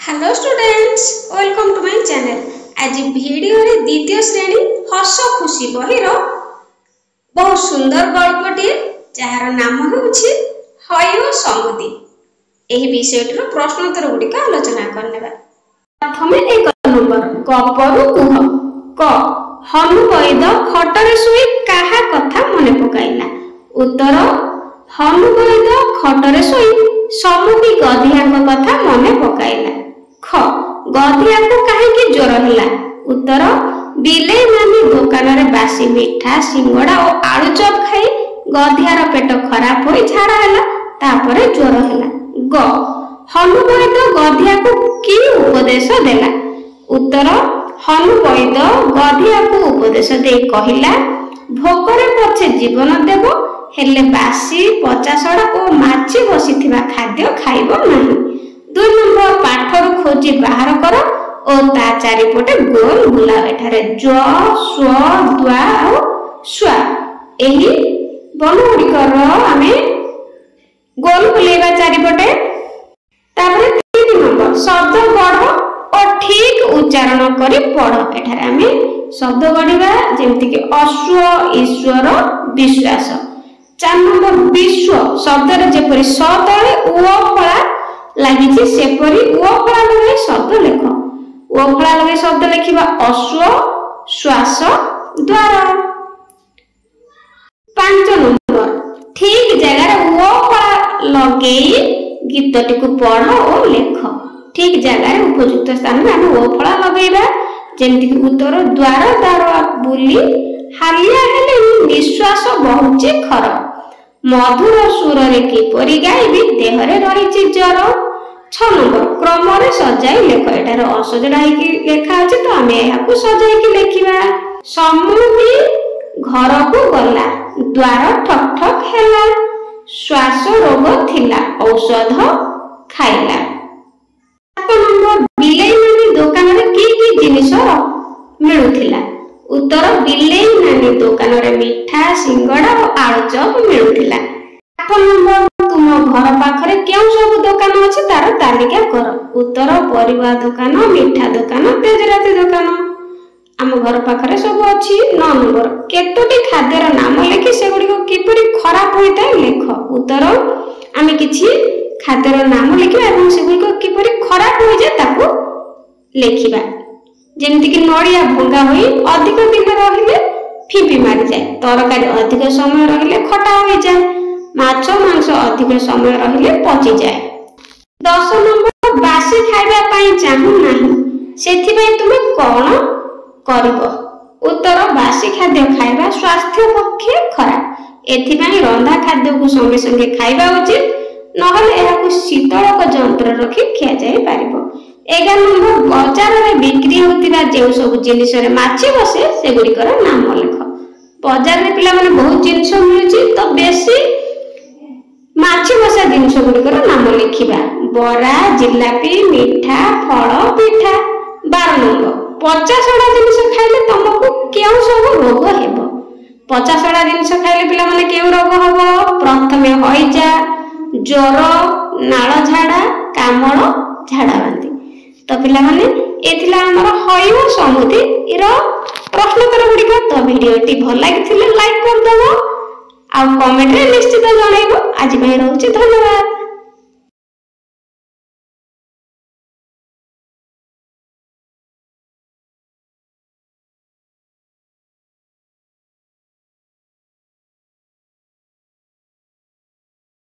Hello students, welcome to my channel. आज video रे द्वितीय श्रेणी हस खुशी बही रो बहुत सुंदर गल्पटी जार नाम होउछि हय समुदी। एही विषयटर प्रश्नोत्तर गुडिक आलोचना करनेबा। प्रथमे 1 नंबर गपरु कुह क हनु वैद खटरे सुई काहा कथा मने पकाइला। उत्तर हनु वैद खटरे सुई समुदी गधिया कथा मने पकाइला। ख गधिया को काहे कि ज्वर होला। उत्तर बिलेई माने दुकान रे बासी मिठा सिंगड़ा और आलू चप खाई गधियार पेट खराब होई झाड़ा होला तापरे ज्वर होला। ग हनु वैद गधिया को की उपदेश देला। उत्तर हनु वैद गधिया को उपदेश दे कहिला भोकरे पछे जीवन देव हेले बासी पचासड़ा और माछी बसिथिबा खाद्य खाइबो नाही। 2 नंबर पाठर खोजी बाहर कर और ता चारिपटे गोल बुलाओ। एठारे ज स्व द्वा और स्वा एही बन गुड़िकर आमे गोल बुलेबा चारिपटे। तापरे 3 नंबर शब्द गढ़ और ठीक उच्चारण करी पढ़। एठारे आमे शब्द गढ़िबा जेमति कि अश्व ईश्वर विश्वास। 4 नंबर विश्व शब्द रे जेपरि स तळे उ फळा लागिछि सेपरि उ फळा लगे शब्द लेख। उ फळा लगे शब्द लेखिबा अश्व श्वास द्वार। 5 नंबर ठीक जगह रे उ फळा लगेई गीतटी को पढ़ और लेख। ठीक जगह रे उपयुक्त स्थान में हम उ फळा लगेबा जेमति कि उत्तर द्वार द्वार बुली हालिया हेले निश्वास बहुची खर। मधुर सुर रे किपरि गाइबी देह रे रहिछि जर। 6 नंबर क्रम रे सजाई लेख। एटार असजडा कि लेखा अछि तो हमें एहा को सजाई कि लेखिबा। समुदी घर को गला द्वार ठक ठक हैला श्वास रोग थिला औषध खाइला। 7 नंबर बिलेई माने दुकान रे की जिनिस मिलुथिला। उत्तर बिलेई नानी दुकान रे मिठा सिंगड़ा और आलू चप मिलुथिला। 8 नंबर तुम घर पाखरे केउ सब दुकान अछि तार तालिका कर। उत्तर परिवा दुकान मिठा दुकान तेजराती दुकान आम घर पाखरे सब अछि। 9 नंबर केतोटी खाद्यर नाम लेखि सेगुडी को किपरि खराब होइता लेख। उत्तर आमे किछि खाद्यर नाम लेखिबा एवं सेगुडी को किपरि खराब होई जाय ताको लेखिबा। जेमति कि नड़िया भंगा होई अधिक दिन रहिले फिपी मारी जाए। तरकारी अधिक समय रहिले खटा होई जाए। माछ मांस अधिक समय रहिले पची जाए। 10 नंबर बासी खाइबा पई चाहू नाही सेथि पई तुमे कोन करबो। उत्तर बासी खाद्य खाइबा स्वास्थ्य पक्षे खराब। एथि पई रंधा खाद्य को संगे संगे खाइबा उचित नहले एहा को शीतलक यंत्र रखी खिया जाय पारिबो। 11 नंबर बाजार रे बिक्री होतिबा जे सब जिनिस रे माछी बसे सेगुड़िकर नाम लेख। बाजार रे पिला माने बहुत जिनिस मिलुची तो बेसी माछी बसा जिनिस गुड़िकर नाम लिखिबा। बरा जिलापी मिठा फल पिठा। 12 नंबर पचासड़ा जिनिस खाइले तुमको केउ सब रोग हेबो। पचासड़ा जिनिस खाइले पिला माने केउ रोग हबो। प्रथमे हइजा ज्वर नाळ झाड़ा कामळ झाड़ा बांती। तो पिला माने एथिला हमर हय समुदी इरो प्रश्नोत्तर गुड़िक। तो वीडियोटी भल लागिथिले लाइक कर दबो आ कमेंट रे निश्चित जणाइबो। आज भाई रहउची धन्यवाद।